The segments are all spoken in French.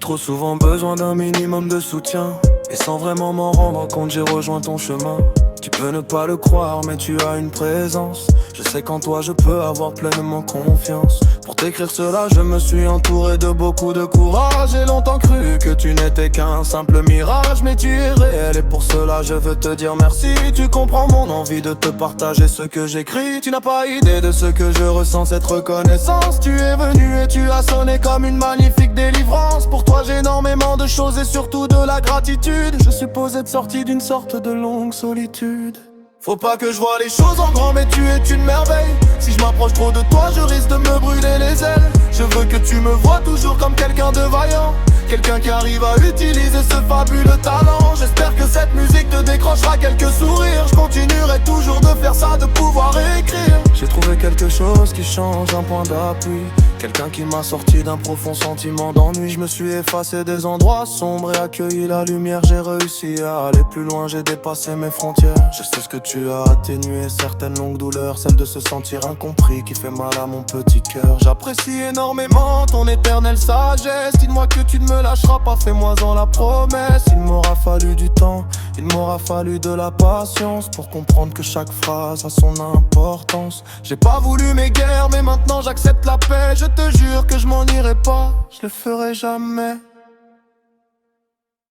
trop souvent besoin d'un minimum de soutien. Et sans vraiment m'en rendre compte, j'ai rejoint ton chemin. Tu peux ne pas le croire, mais tu as une présence. Je sais qu'en toi je peux avoir pleinement confiance. Pour t'écrire cela, je me suis entouré de beaucoup de courage. J'ai longtemps cru que tu n'étais qu'un simple mirage, mais tu es réel et pour cela je veux te dire merci. Tu comprends mon envie de te partager ce que j'écris. Tu n'as pas idée de ce que je ressens, cette reconnaissance. Tu es venu et tu as sonné comme une magnifique délivrance. Pour toi j'ai énormément de choses et surtout de la gratitude. Je suppose être sorti d'une sorte de longue solitude. Faut pas que je vois les choses en grand, mais tu es une merveille. Si je m'approche trop de toi, je risque de me brûler les ailes. Je veux que tu me vois toujours comme quelqu'un de vaillant, quelqu'un qui arrive à utiliser ce fabuleux talent. J'espère que cette musique te décrochera quelques sourires. Je continuerai toujours de faire ça, de pouvoir écrire. J'ai trouvé quelque chose qui change, un point d'appui. Quelqu'un qui m'a sorti d'un profond sentiment d'ennui. Je me suis effacé des endroits sombres et accueilli la lumière. J'ai réussi à aller plus loin, j'ai dépassé mes frontières. Je sais ce que tu as atténué, certaines longues douleurs, celle de se sentir incompris qui fait mal à mon petit cœur. J'apprécie énormément ton éternelle sagesse. Dis-moi que tu ne me lâcheras pas, fais-moi-en la promesse. Il m'aura fallu du temps, il m'aura fallu de la patience pour comprendre que chaque phrase a son importance. J'ai pas voulu mes guerres, mais maintenant j'accepte la paix. Je te jure que je m'en irai pas, je le ferai jamais.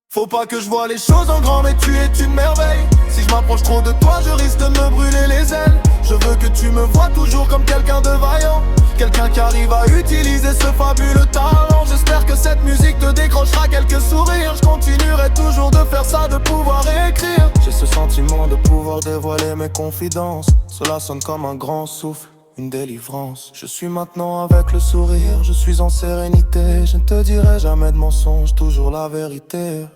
Faut pas que je vois les choses en grand, mais tu es une merveille. Si je m'approche trop de toi, je risque de me brûler les ailes. Je veux que tu me vois toujours comme quelqu'un de vaillant, quelqu'un qui arrive à utiliser ce fabuleux talent. J'espère que cette musique te décrochera quelques sourires. Je continuerai toujours de faire ça, de pouvoir écrire. J'ai ce sentiment de pouvoir dévoiler mes confidences. Cela sonne comme un grand souffle, une délivrance. Je suis maintenant avec le sourire, je suis en sérénité. Je ne te dirai jamais de mensonge, toujours la vérité.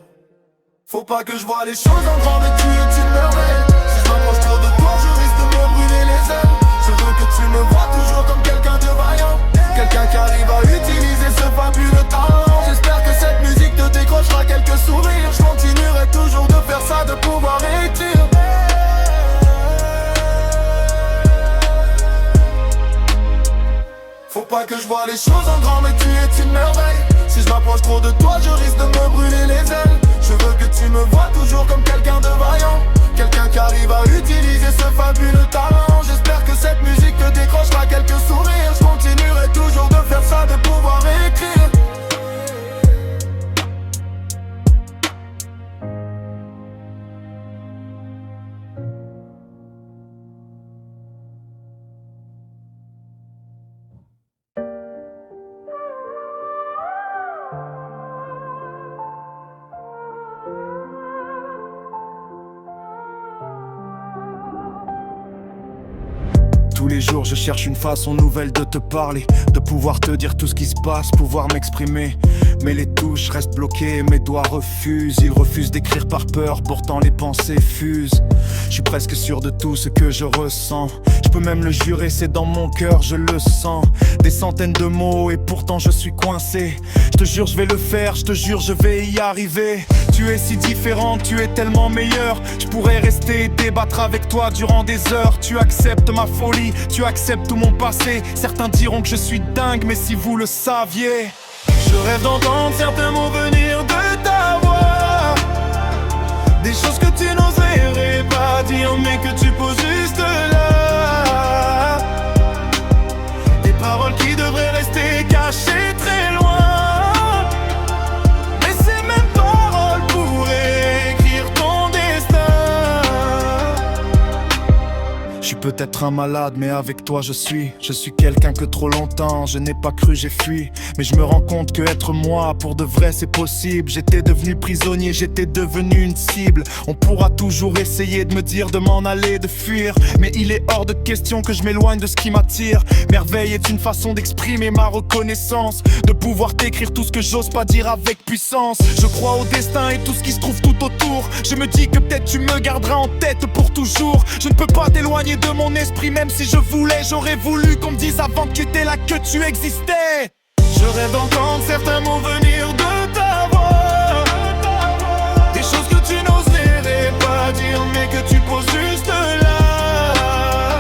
Faut pas que je vois les choses en grand, mais tu es une merveille. Si je m'approche trop de toi, je risque de me brûler les ailes. Je veux que tu me vois toujours comme quelqu'un de vaillant, quelqu'un qui arrive à utiliser ce fabuleux talent. J'espère que cette musique te décrochera quelques sourires. Je continuerai toujours de faire ça, de pouvoir écrire. Faut pas que je vois les choses en grand, mais tu es une merveille. Si je m'approche trop de toi, je risque de me brûler les ailes. Je veux que tu me vois toujours comme quelqu'un de vaillant, quelqu'un qui arrive à utiliser ce fabuleux talent. J'espère que cette musique te décrochera quelques sourires. Je continuerai toujours de faire ça, de pouvoir écrire. Tous les jours je cherche une façon nouvelle de te parler, de pouvoir te dire tout ce qui se passe, pouvoir m'exprimer. Mais les touches restent bloquées, mes doigts refusent. Ils refusent d'écrire par peur, pourtant les pensées fusent. Je suis presque sûr de tout ce que je ressens. Je peux même le jurer, c'est dans mon cœur, je le sens. Des centaines de mots et pourtant je suis coincé. Je te jure je vais le faire, je te jure je vais y arriver. Tu es si différente, tu es tellement meilleure. Je pourrais rester et débattre avec toi durant des heures. Tu acceptes ma folie, tu acceptes tout mon passé. Certains diront que je suis dingue, mais si vous le saviez. Je rêve d'entendre certains mots venir de ta voix, des choses que tu n'oserais pas dire, mais que tu poses juste là. Des paroles qui devraient rester cachées très loin, mais ces mêmes paroles pourraient écrire ton destin. Je suis peut-être un malade, mais avec toi je suis quelqu'un que trop longtemps je n'ai pas cru, j'ai fui. Mais je me rends compte que être moi pour de vrai c'est possible. J'étais devenu prisonnier, j'étais devenu une cible. On pourra toujours essayer de me dire de m'en aller, de fuir, mais il est hors de question que je m'éloigne de ce qui m'attire. Merveille est une façon d'exprimer ma reconnaissance, de pouvoir t'écrire tout ce que j'ose pas dire avec puissance. Je crois au destin et tout ce qui se trouve tout autour. Je me dis que peut-être tu me garderas en tête pour toujours. Je ne peux pas t'éloigner de mon esprit, même si je voulais. J'aurais voulu qu'on me dise avant que tu étais là que tu existais. Je rêve d'entendre certains mots venir de ta voix, des choses que tu n'oserais pas dire, mais que tu poses juste là.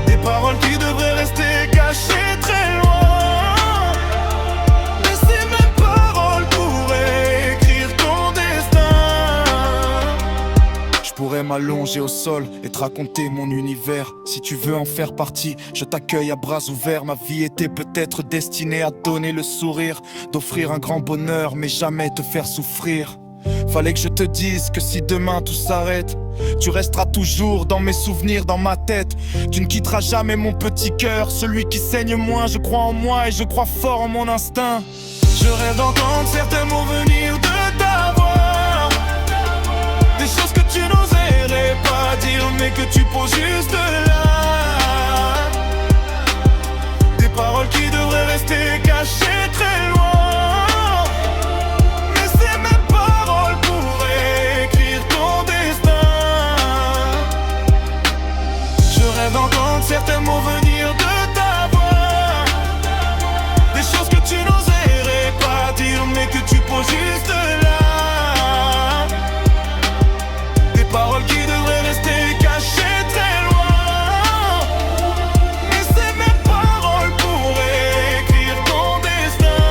Des paroles qui devraient rester cachées très loin, mais ces mêmes Je pourrais m'allonger au sol et te raconter mon univers. Si tu veux en faire partie, je t'accueille à bras ouverts. Ma vie était peut-être destinée à donner le sourire, d'offrir un grand bonheur mais jamais te faire souffrir. Fallait que je te dise que si demain tout s'arrête, tu resteras toujours dans mes souvenirs, dans ma tête. Tu ne quitteras jamais mon petit cœur, celui qui saigne moins. Je crois en moi et je crois fort en mon instinct. Je rêve d'entendre certains mots venir de ta voix, des choses que tu n'oserais pas dire mais que tu poses juste là, des paroles qui devraient rester cachées très loin. D'entendre certains mots venir de ta voix, des choses que tu n'oserais pas dire mais que tu poses juste là, des paroles qui devraient rester cachées très loin. Mais ces mêmes paroles pourraient écrire ton destin.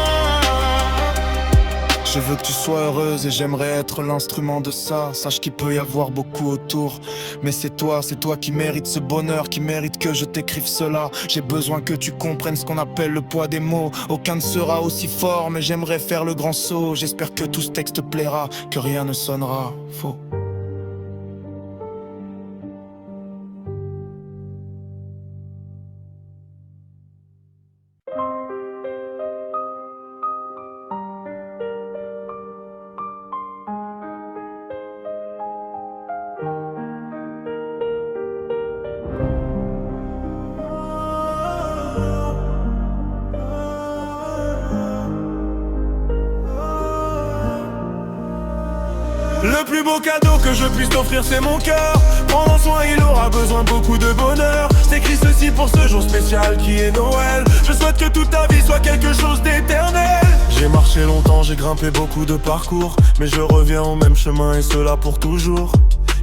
Je veux que tu sois heureuse et j'aimerais être l'instrument de ça. Sache qu'il peut y avoir beaucoup autour, mais c'est toi qui mérites ce bonheur, qui mérite que je t'écrive cela. J'ai besoin que tu comprennes ce qu'on appelle le poids des mots. Aucun ne sera aussi fort, mais j'aimerais faire le grand saut. J'espère que tout ce texte te plaira, que rien ne sonnera faux. Le plus beau cadeau que je puisse t'offrir c'est mon cœur. Prends en soin, il aura besoin de beaucoup de bonheur. J'écris ceci pour ce jour spécial qui est Noël. Je souhaite que toute ta vie soit quelque chose d'éternel. J'ai marché longtemps, j'ai grimpé beaucoup de parcours, mais je reviens au même chemin et cela pour toujours.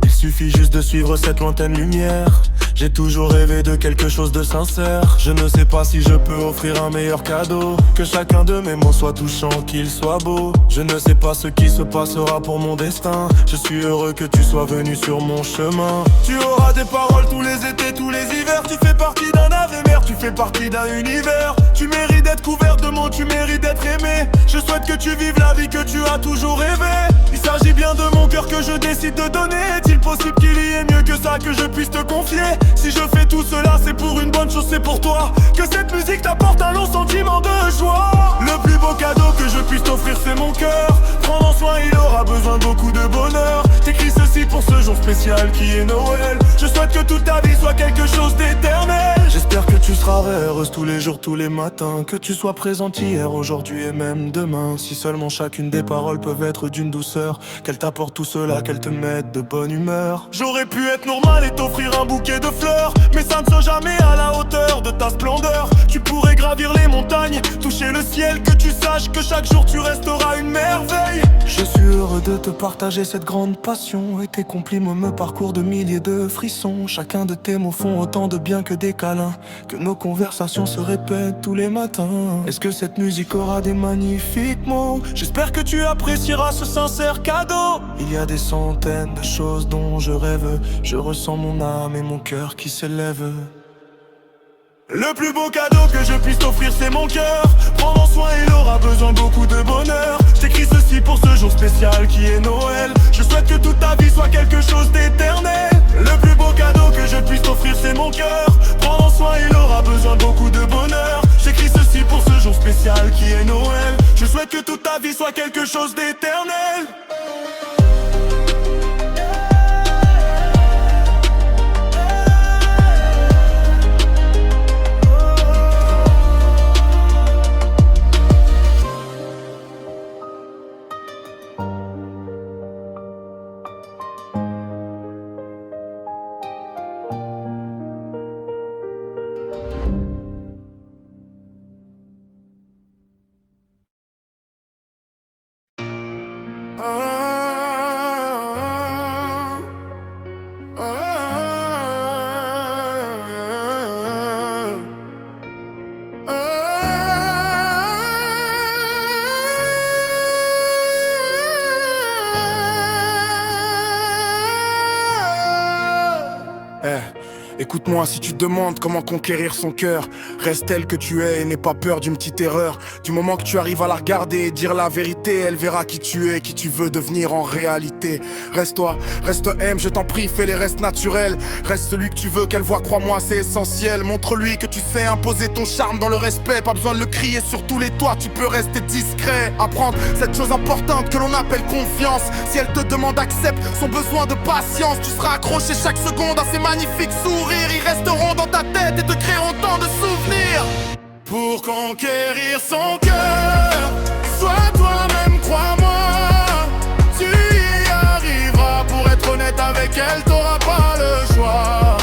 Il suffit juste de suivre cette lointaine lumière. J'ai toujours rêvé de quelque chose de sincère. Je ne sais pas si je peux offrir un meilleur cadeau, que chacun de mes mots soit touchant, qu'il soit beau. Je ne sais pas ce qui se passera pour mon destin. Je suis heureux que tu sois venu sur mon chemin. Tu auras des paroles tous les étés, tous les hivers. Tu fais partie d'un ave-mère, tu fais partie d'un univers. Tu mérites d'être couvert de mots, tu mérites d'être aimé. Je souhaite que tu vives la vie que tu as toujours rêvé. Il s'agit bien de mon cœur que je décide de donner. Est-il possible qu'il y ait mieux que ça que je puisse te confier? Si je fais tout cela c'est pour une bonne chose, c'est pour toi. Que cette musique t'apporte un long sentiment de joie. Le plus beau cadeau que je puisse t'offrir c'est mon cœur. Prendre en soin, il aura besoin de beaucoup de bonheur. T'écris ceci pour ce jour spécial qui est Noël. Je souhaite que toute ta vie soit quelque chose d'éternel. J'espère que tu seras heureuse tous les jours, tous les matins. Que tu sois présente hier, aujourd'hui et même demain. Si seulement chacune des paroles peuvent être d'une douceur, qu'elle t'apporte tout cela, qu'elle te mette de bonne humeur. J'aurais pu être normal et t'offrir un bouquet de fleurs, mais ça ne sera jamais à la hauteur de ta splendeur. Tu pourrais gravir les montagnes, toucher le ciel. Que tu saches que chaque jour tu resteras une merveille. Je suis heureux de te partager cette grande passion, et tes compliments me parcourent de milliers de frissons. Chacun de tes mots font autant de bien que des câlins, que nos conversations se répètent tous les matins. Est-ce que cette musique aura des magnifiques mots? J'espère que tu apprécieras ce sincère cadeau. Il y a des centaines de choses dont je rêve. Je ressens mon âme et mon cœur qui s'élève. Le plus beau cadeau que je puisse t'offrir c'est mon cœur. Prends en soin, il aura besoin de beaucoup de bonheur. J'écris ceci pour ce jour spécial qui est Noël. Je souhaite que toute ta vie soit quelque chose d'éternel. Le plus beau cadeau que je puisse t'offrir c'est mon cœur. Prends en soin, il aura besoin de beaucoup de bonheur. J'écris ceci pour ce jour spécial qui est Noël. Je souhaite que toute ta vie soit quelque chose d'éternel. Écoute-moi, si tu te demandes comment conquérir son cœur, reste telle que tu es et n'aie pas peur d'une petite erreur. Du moment que tu arrives à la regarder et dire la vérité, elle verra qui tu es, qui tu veux devenir en réalité. Reste toi, reste M, je t'en prie, fais les restes naturels. Reste celui que tu veux qu'elle voit, crois-moi, c'est essentiel. Montre-lui que tu sais imposer ton charme dans le respect. Pas besoin de le crier sur tous les toits, tu peux rester discret. Apprendre cette chose importante que l'on appelle confiance. Si elle te demande, accepte son besoin de patience. Tu seras accroché chaque seconde à ces magnifiques sourires. Ils resteront dans ta tête et te créeront tant de souvenirs. Pour conquérir son cœur, sois toi-même, crois-moi. Tu y arriveras, pour être honnête avec elle, t'auras pas le choix.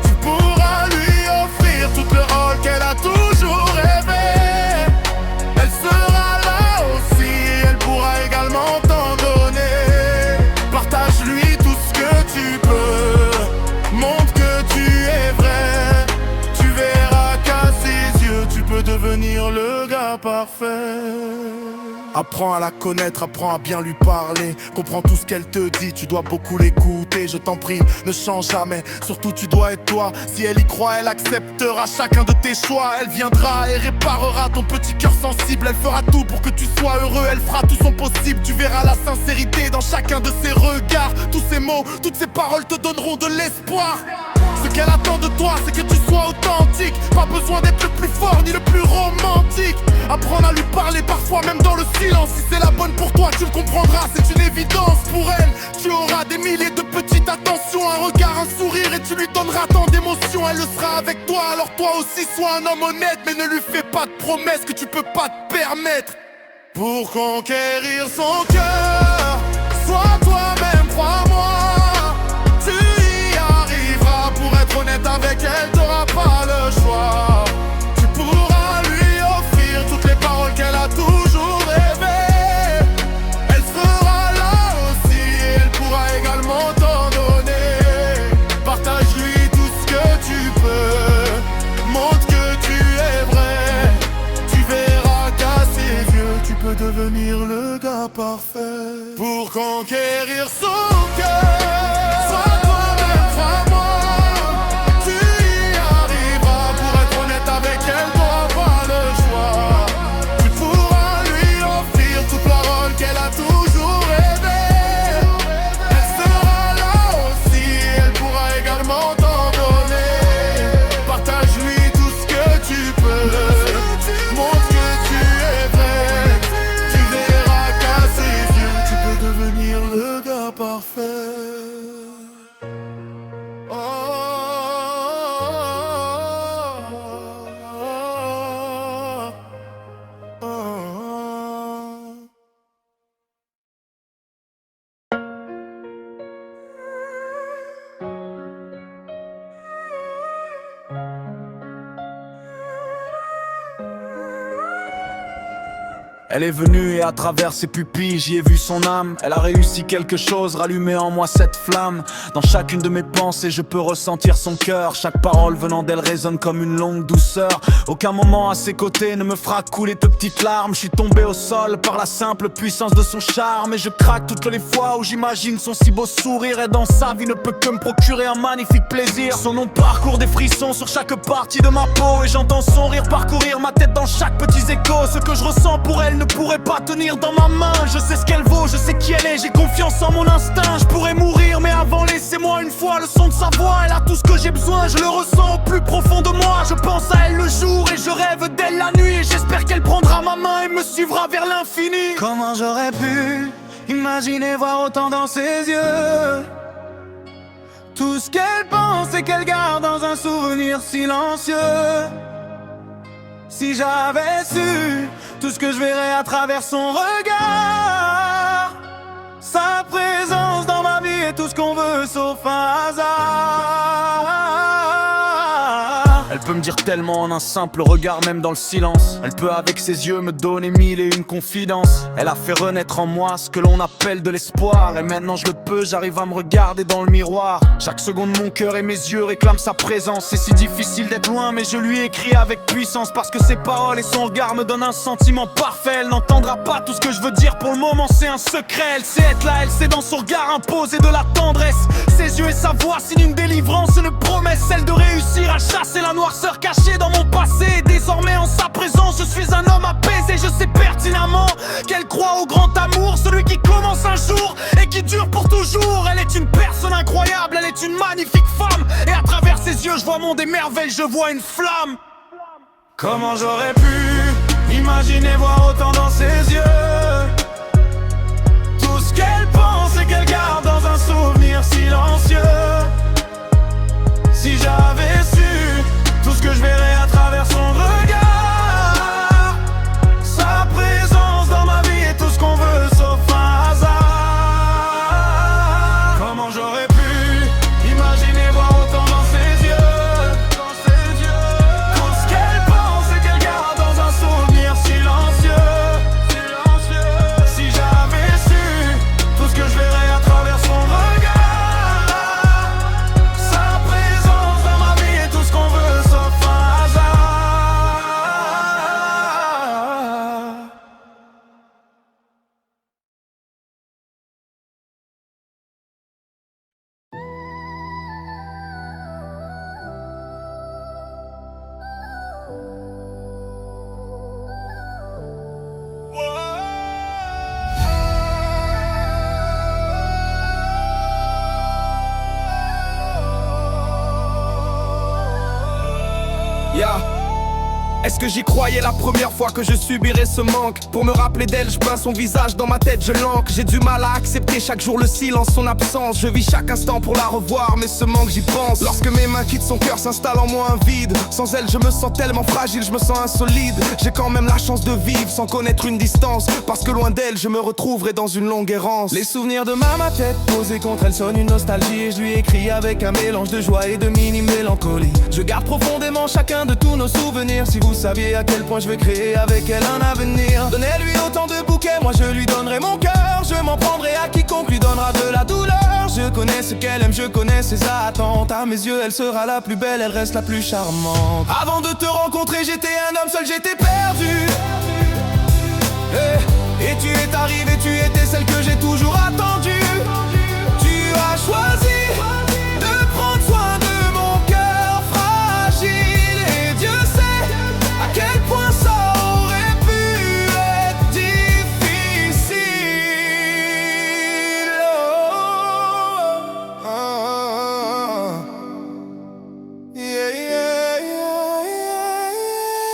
Tu pourras lui offrir tout le rôle qu'elle a toujours rêvé. Elle sera là aussi, elle pourra également t'en donner. Partage-lui tout ce que tu peux, montre que tu es vrai. Tu verras qu'à ses yeux tu peux devenir le gars parfait. Apprends à la connaître, apprends à bien lui parler. Comprends tout ce qu'elle te dit, tu dois beaucoup l'écouter. Je t'en prie, ne change jamais, surtout tu dois être toi. Si elle y croit, elle acceptera chacun de tes choix. Elle viendra et réparera ton petit cœur sensible. Elle fera tout pour que tu sois heureux, elle fera tout son possible. Tu verras la sincérité dans chacun de ses regards. Tous ces mots, toutes ces paroles te donneront de l'espoir. Ce qu'elle attend de toi, c'est que tu sois authentique. Pas besoin d'être le plus fort ni le plus romantique. Apprendre à lui parler parfois même dans le silence. Si c'est la bonne pour toi, tu le comprendras, c'est une évidence. Pour elle, tu auras des milliers de petites attentions. Un regard, un sourire et tu lui donneras tant d'émotions. Elle le sera avec toi, alors toi aussi sois un homme honnête. Mais ne lui fais pas de promesses que tu peux pas te permettre. Pour conquérir son cœur, sois toi-même, crois-moi. Honnête avec elle, t'auras pas le choix. Tu pourras lui offrir toutes les paroles qu'elle a toujours rêvé. Elle sera là aussi, elle pourra également t'en donner. Partage-lui tout ce que tu peux, montre que tu es vrai. Tu verras qu'à ses yeux tu peux devenir le gars parfait. Pour conquérir son cœur, sois toi-même, crois-moi. Qu'elle a toujours rêvé. Elle sera là aussi, elle pourra également t'en donner. Partage-lui tout ce que tu peux, montre que tu es vrai. Tu verras qu'à ses yeux tu peux devenir le gars parfait. Elle est venue et à travers ses pupilles j'y ai vu son âme. Elle a réussi quelque chose, rallumer en moi cette flamme. Dans chacune de mes pensées je peux ressentir son cœur. Chaque parole venant d'elle résonne comme une longue douceur. Aucun moment à ses côtés ne me fera couler de petites larmes. Je suis tombé au sol par la simple puissance de son charme. Et je craque toutes les fois où j'imagine son si beau sourire. Et dans sa vie ne peut que me procurer un magnifique plaisir. Son nom parcourt des frissons sur chaque partie de ma peau. Et j'entends son rire parcourir ma tête dans chaque petit écho. Ce que je ressens pour elle ne pourrait pas tenir dans ma main. Je sais ce qu'elle vaut, je sais qui elle est, j'ai confiance en mon instinct. Je pourrais mourir mais avant laissez-moi une fois le son de sa voix. Elle a tout ce que j'ai besoin, je le ressens au plus profond de moi. Je pense à elle le jour et je rêve d'elle la nuit. Et j'espère qu'elle prendra ma main et me suivra vers l'infini. Comment j'aurais pu imaginer voir autant dans ses yeux? Tout ce qu'elle pense et qu'elle garde dans un souvenir silencieux. Si j'avais su tout ce que je verrais à travers son regard, sa présence dans ma vie est tout ce qu'on veut sauf un hasard. Elle peut me dire tellement en un simple regard, même dans le silence. Elle peut avec ses yeux me donner mille et une confidences. Elle a fait renaître en moi ce que l'on appelle de l'espoir. Et maintenant je le peux, j'arrive à me regarder dans le miroir. Chaque seconde mon cœur et mes yeux réclament sa présence. C'est si difficile d'être loin mais je lui écris avec puissance. Parce que ses paroles et son regard me donnent un sentiment parfait. Elle n'entendra pas tout ce que je veux dire, pour le moment c'est un secret. Elle sait être là, elle sait dans son regard imposer de la tendresse. Ses yeux et sa voix signent une délivrance, ne promesse, celle de réussir à chasser la noirceur cachée dans mon passé. Désormais en sa présence, je suis un homme apaisé. Je sais pertinemment qu'elle croit au grand amour, celui qui commence un jour et qui dure pour toujours. Elle est une personne incroyable, elle est une magnifique femme, et à travers ses yeux je vois mon des merveilles, je vois une flamme. Comment j'aurais pu imaginer voir autant dans ses yeux? Tout ce qu'elle pense et qu'elle garde dans un souvenir silencieux. Si j'avais su tout ce que je verrais à travers son regard, sa présence dans ma vie est tout ce qu'on veut sauf un hasard. Comment j'aurais pu imaginer voir autant dans ses yeux, tout ce qu'elle pense et qu'elle garde dans un souvenir silencieux. Si j'avais su tout ce que je verrais à travers son regard, sa présence dans ma vie est tout ce qu'on veut sauf un hasard. Yeah. Est-ce que j'y croyais la première fois que je subirais ce manque? Pour me rappeler d'elle, je peins son visage dans ma tête, je l'anque. J'ai du mal à accepter chaque jour le silence, son absence. Je vis chaque instant pour la revoir, mais ce manque j'y pense. Lorsque mes mains quittent son cœur, s'installe en moi un vide. Sans elle, je me sens tellement fragile, je me sens insolide. J'ai quand même la chance de vivre sans connaître une distance, parce que loin d'elle, je me retrouverai dans une longue errance. Les souvenirs de ma tête posés contre elle sonnent une nostalgie, et je lui écris avec un mélange de joie et de mini-mélancolie. Je garde profondément chacun de tous nos souvenirs. Si vous saviez à quel point je vais créer avec elle un avenir. Donnez-lui autant de bouquets, moi je lui donnerai mon cœur. Je m'en prendrai à quiconque lui donnera de la douleur. Je connais ce qu'elle aime, je connais ses attentes. À mes yeux elle sera la plus belle, elle reste la plus charmante. Avant de te rencontrer j'étais un homme seul, j'étais perdu. Et tu es arrivée, tu étais celle que j'ai toujours attendue. Tu as choisi de prendre soin de mon cœur fragile, et Dieu sait à quel point ça aurait pu être difficile. Oh, oh, oh. Yeah, yeah, yeah, yeah.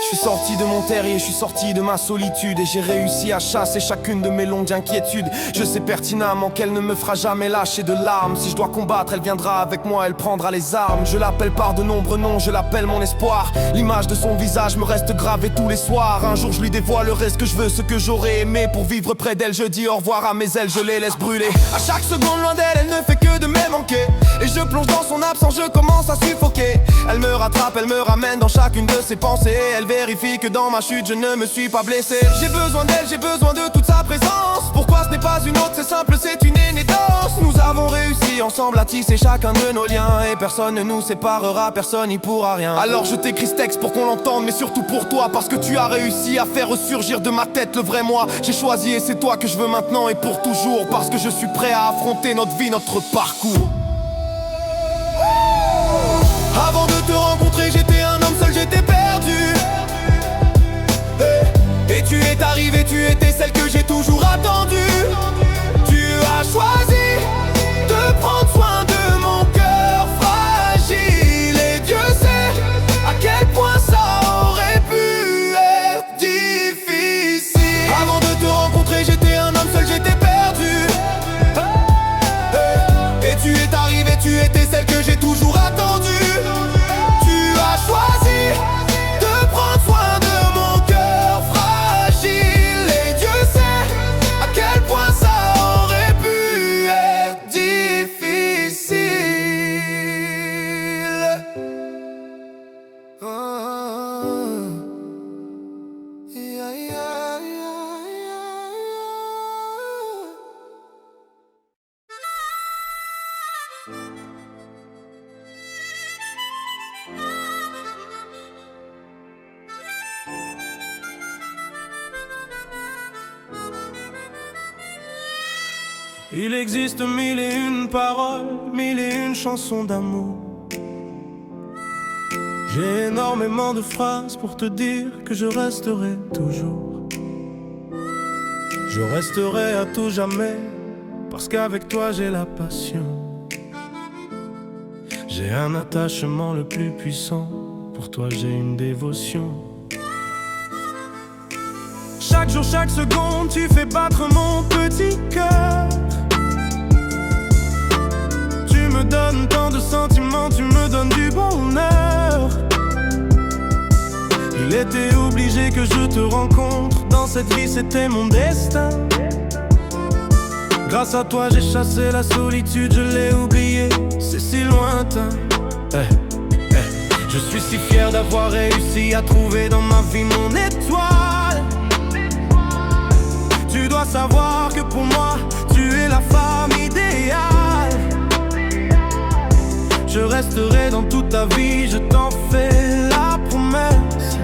Je suis sorti de mon terrier, je suis sorti de ma solitude, et j'ai réussi à chasser chacune de mes longues inquiétudes. Je sais pertinemment qu'elle ne me fera jamais lâcher de larmes. Si je dois combattre, elle viendra avec moi, elle prendra les armes. Je l'appelle par de nombreux noms, je l'appelle mon espoir. L'image de son visage me reste gravée tous les soirs. Un jour je lui dévoilerai ce que je veux, ce que j'aurais aimé. Pour vivre près d'elle, je dis au revoir à mes ailes, je les laisse brûler. À chaque seconde loin d'elle, elle ne fait que de me manquer, et je plonge dans son absence, je commence à suffoquer. Elle me rattrape, elle me ramène dans chacune de ses pensées. Elle vérifie que dans ma chute je ne me suis pas blessé. J'ai besoin d'elle, j'ai besoin de toute sa présence. Pourquoi ce n'est pas une autre, c'est simple, c'est une évidence. Nous avons réussi ensemble à tisser chacun de nos liens, et personne ne nous séparera, personne n'y pourra rien. Alors je t'écris ce texte pour qu'on l'entende, mais surtout pour toi, parce que tu as réussi à faire ressurgir de ma tête le vrai moi. J'ai choisi et c'est toi que je veux maintenant et pour toujours, parce que je suis prêt à affronter notre vie, notre parcours. Avant de te rencontrer j'étais un homme seul, j'étais perdu. Et tu es arrivée, tu étais celle que j'ai toujours attendue. Tu as choisi de prendre soin de mon cœur fragile, et Dieu sait à quel point ça aurait pu être difficile. Avant de te rencontrer j'étais un homme seul, j'étais perdu. Et tu es arrivée, tu étais celle que j'ai toujours attendue. Tu as choisi de prendre soin de mon cœur fragile, et Dieu sait à quel point ça aurait pu être difficile. Oh, yeah, yeah, yeah, yeah. Il existe mille et une paroles, mille et une chansons d'amour, J'ai énormément de phrases pour te dire que je resterai toujours. Je resterai à tout jamais, parce qu'avec toi j'ai la passion. J'ai un attachement le plus puissant, pour toi j'ai une dévotion. Chaque jour, chaque seconde, tu fais battre mon petit cœur. Tu me donnes tant de sentiments, tu me donnes du bonheur. Il était obligé que je te rencontre, dans cette vie c'était mon destin. Grâce à toi j'ai chassé la solitude, je l'ai oublié, c'est si lointain. Je suis si fier d'avoir réussi à trouver dans ma vie mon étoile. Tu dois savoir que pour moi, tu es la femme idéale. Je resterai dans toute ta vie, je t'en fais la promesse.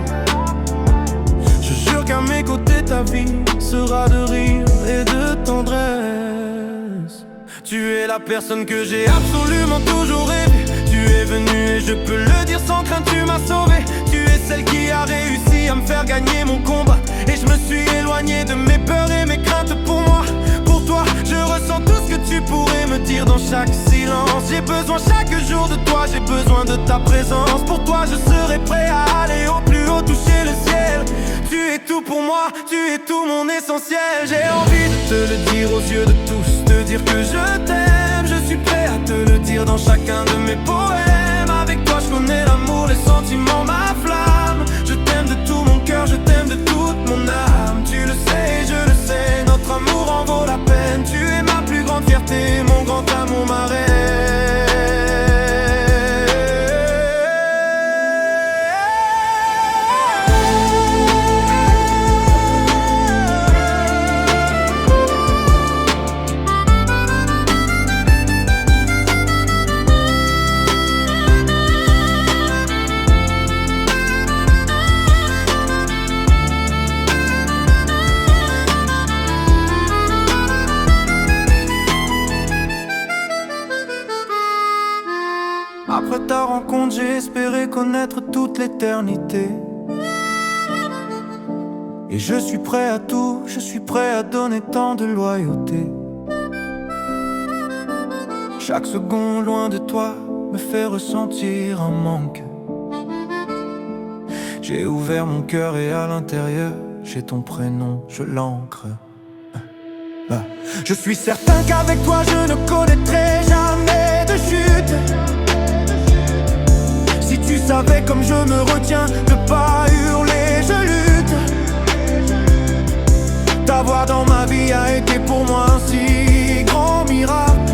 Je jure qu'à mes côtés ta vie sera de rire et de tendresse. Tu es la personne que j'ai absolument toujours rêvé. Tu es venue et je peux le dire sans crainte, tu m'as sauvé. Tu es celle qui a réussi à me faire gagner mon combat. Et je me suis éloigné de mes peurs et mes craintes pour moi. Pour toi, je ressens tout ce que tu pourrais me dire dans chaque silence. J'ai besoin chaque jour de toi, j'ai besoin de ta présence. Pour toi, je serai prêt à aller au plus haut, toucher le ciel. Tu es tout pour moi, tu es tout mon essentiel. J'ai envie de te le dire aux yeux de tous, te dire que je t'aime. Je suis prêt à te le dire dans chacun de mes poèmes. Avec toi, je connais l'amour, les sentiments, ma flamme. Je t'aime de tout mon cœur, je t'aime de toute mon âme. Tu le sais, je le sais, notre amour en vaut la peine. Tu es ma plus grande fierté, mon grand amour, ma reine. Après ta rencontre, j'ai espéré connaître toute l'éternité. Et je suis prêt à tout, je suis prêt à donner tant de loyauté. Chaque seconde loin de toi me fait ressentir un manque. J'ai ouvert mon cœur et à l'intérieur, j'ai ton prénom, je l'ancre. Je suis certain qu'avec toi je ne connaîtrai jamais de chute. Si tu savais comme je me retiens de pas hurler, je lutte. T'avoir dans ma vie a été pour moi un si grand miracle.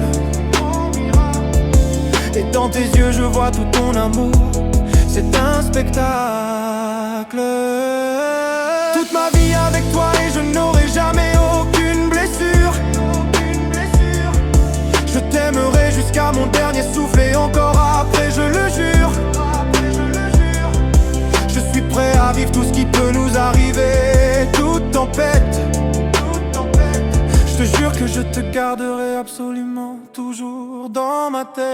Et dans tes yeux je vois tout ton amour, c'est un spectacle. Toute ma vie avec toi et je n'aurai jamais aucune blessure. Je t'aimerai jusqu'à mon dernier souffle et encore après, je le jure. Je suis prêt à vivre tout ce qui peut nous arriver, toute tempête. Je te jure que je te garderai absolument toujours dans ma tête.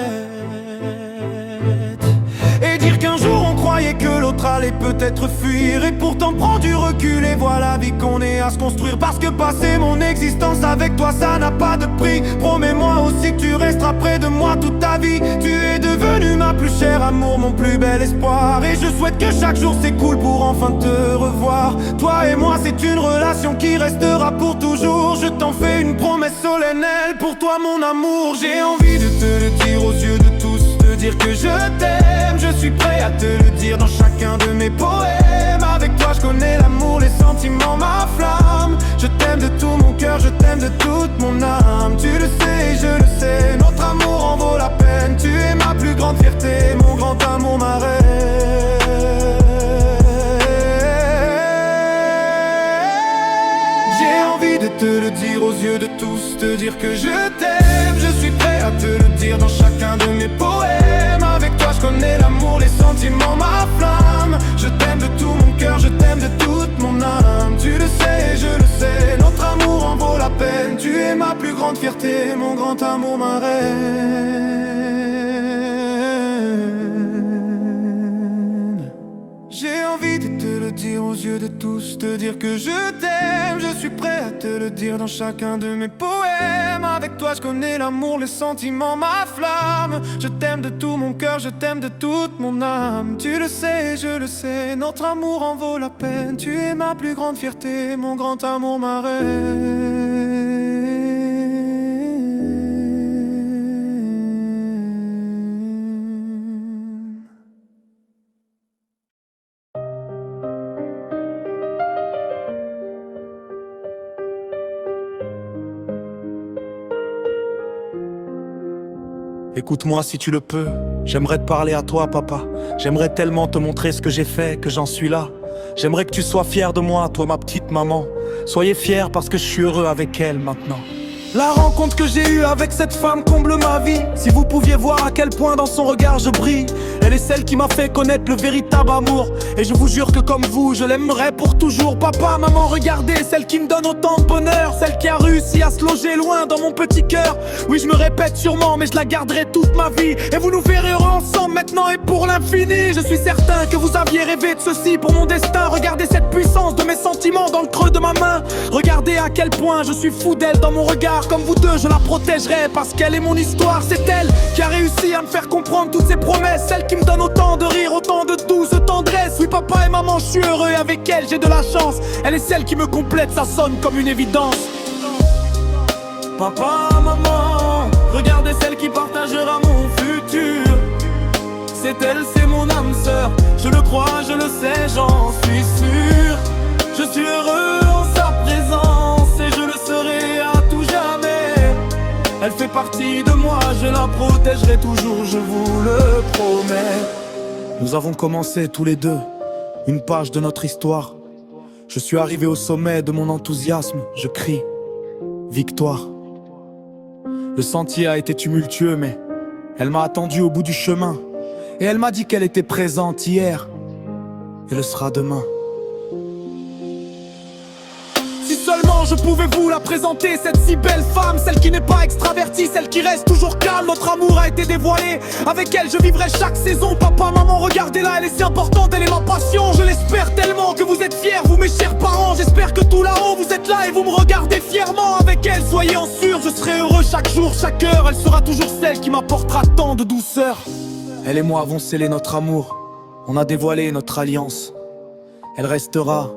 Et dire qu'un jour on croyait que l'autre allait peut-être fuir, et pourtant prends du recul et vois la vie qu'on est à se construire. Parce que passer mon existence avec toi ça n'a pas de prix. Promets-moi aussi que tu resteras près de moi toute ta vie. Tu es devenu ma plus chère amour, mon plus bel espoir. Et je souhaite que chaque jour s'écoule pour enfin te revoir. Toi et moi c'est une relation qui restera pour toujours. Je t'en fais une promesse solennelle, pour toi mon amour. J'ai envie de te le dire aux yeux de tous, te dire que je t'aime. Je suis prêt à te le dire dans chacun de mes poèmes. Avec toi je connais l'amour, les sentiments, ma flamme. Je t'aime de tout mon cœur, je t'aime de toute mon âme. Tu le sais, je le sais, notre amour en vaut la peine. Tu es ma plus grande fierté, mon grand amour, ma reine. J'ai envie de te le dire aux yeux de tous, te dire que je t'aime. Je suis prêt à te le dire dans chacun de mes poèmes. Avec toi je connais l'amour, les sentiments, ma flamme. Je t'aime de tout mon cœur, je t'aime de toute mon âme. Tu le sais, je le sais, notre amour en vaut la peine. Tu es ma plus grande fierté, mon grand amour, ma reine. yeux de tous te dire que je t'aime. Je suis prêt à te le dire dans chacun de mes poèmes. Avec toi je connais l'amour, les sentiments, ma flamme. Je t'aime de tout mon cœur, je t'aime de toute mon âme. Tu le sais, je le sais, notre amour en vaut la peine. Tu es ma plus grande fierté, mon grand amour, ma reine. Écoute-moi si tu le peux, j'aimerais te parler à toi papa. J'aimerais tellement te montrer ce que j'ai fait, que j'en suis là. J'aimerais que tu sois fier de moi, toi ma petite maman. Soyez fiers parce que je suis heureux avec elle maintenant. La rencontre que j'ai eue avec cette femme comble ma vie. Si vous pouviez voir à quel point dans son regard je brille. Elle est celle qui m'a fait connaître le véritable amour. Et je vous jure que comme vous, je l'aimerai pour toujours. Papa, maman, regardez, celle qui me donne autant de bonheur. Celle qui a réussi à se loger loin dans mon petit cœur. Oui, je me répète sûrement, mais je la garderai toute ma vie. Et vous nous verrez heureux ensemble maintenant et pour l'infini. Je suis certain que vous aviez rêvé de ceci pour mon destin. Regardez cette puissance de mes sentiments dans le creux de ma main. Regardez à quel point je suis fou d'elle dans mon regard. Comme vous deux, je la protégerai parce qu'elle est mon histoire. C'est elle qui a réussi à me faire comprendre toutes ses promesses. Celle qui me donne autant de rire, autant de douce tendresse. Oui, papa et maman, je suis heureux et avec elle, j'ai de la chance. Elle est celle qui me complète, ça sonne comme une évidence. Papa, maman, regardez celle qui partagera mon futur. C'est elle, c'est mon âme sœur. Je le crois, je le sais, j'en suis sûr. Je suis heureux en sa présence et je le serai à tout jamais. Elle fait partie de moi, je la protégerai toujours, je vous le promets. Nous avons commencé tous les deux une page de notre histoire. Je suis arrivé au sommet de mon enthousiasme, je crie victoire. Le sentier a été tumultueux, mais elle m'a attendu au bout du chemin. Et elle m'a dit qu'elle était présente hier et le sera demain. Si seulement je pouvais vous la présenter, cette si belle femme, celle qui n'est pas extravertie, celle qui reste toujours calme. Notre amour a été dévoilé, avec elle je vivrai chaque saison. Papa, maman, regardez-la, elle est si importante, elle est ma passion. Je l'espère tellement que vous êtes fiers, vous mes chers parents. J'espère que tout là-haut vous êtes là et vous me regardez fièrement. Avec elle, soyez en sûr, je serai heureux chaque jour, chaque heure. Elle sera toujours celle qui m'apportera tant de douceur. Elle et moi avons scellé notre amour, on a dévoilé notre alliance. Elle restera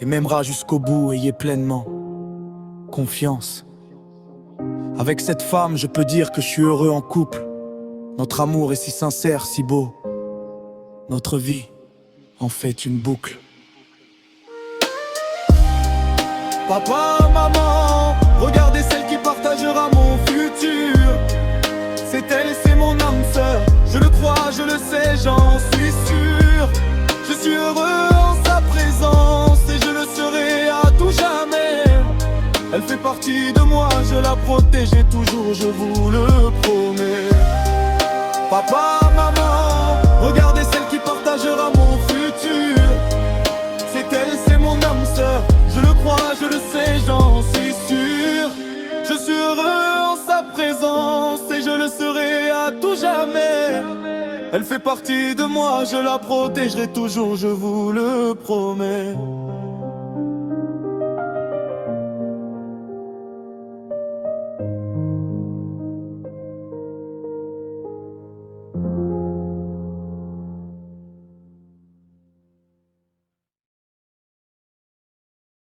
et m'aimera jusqu'au bout, ayez pleinement confiance. Avec cette femme, je peux dire que je suis heureux en couple. Notre amour est si sincère, si beau. Notre vie en fait une boucle. Papa, maman, regardez celle qui partagera mon futur. C'est elle, c'est mon âme sœur. Je le crois, je le sais, j'en suis sûr. Je suis heureux en sa présence et je le serai à tout jamais. Elle fait partie de moi, je la protégerai toujours, je vous le promets. Papa, maman, regardez celle qui partagera mon futur. C'est elle, c'est mon âme sœur. Je le crois, je le sais, j'en suis sûr. Je suis heureux en sa présence et je le serai à tout jamais. Elle fait partie de moi, je la protégerai toujours, je vous le promets.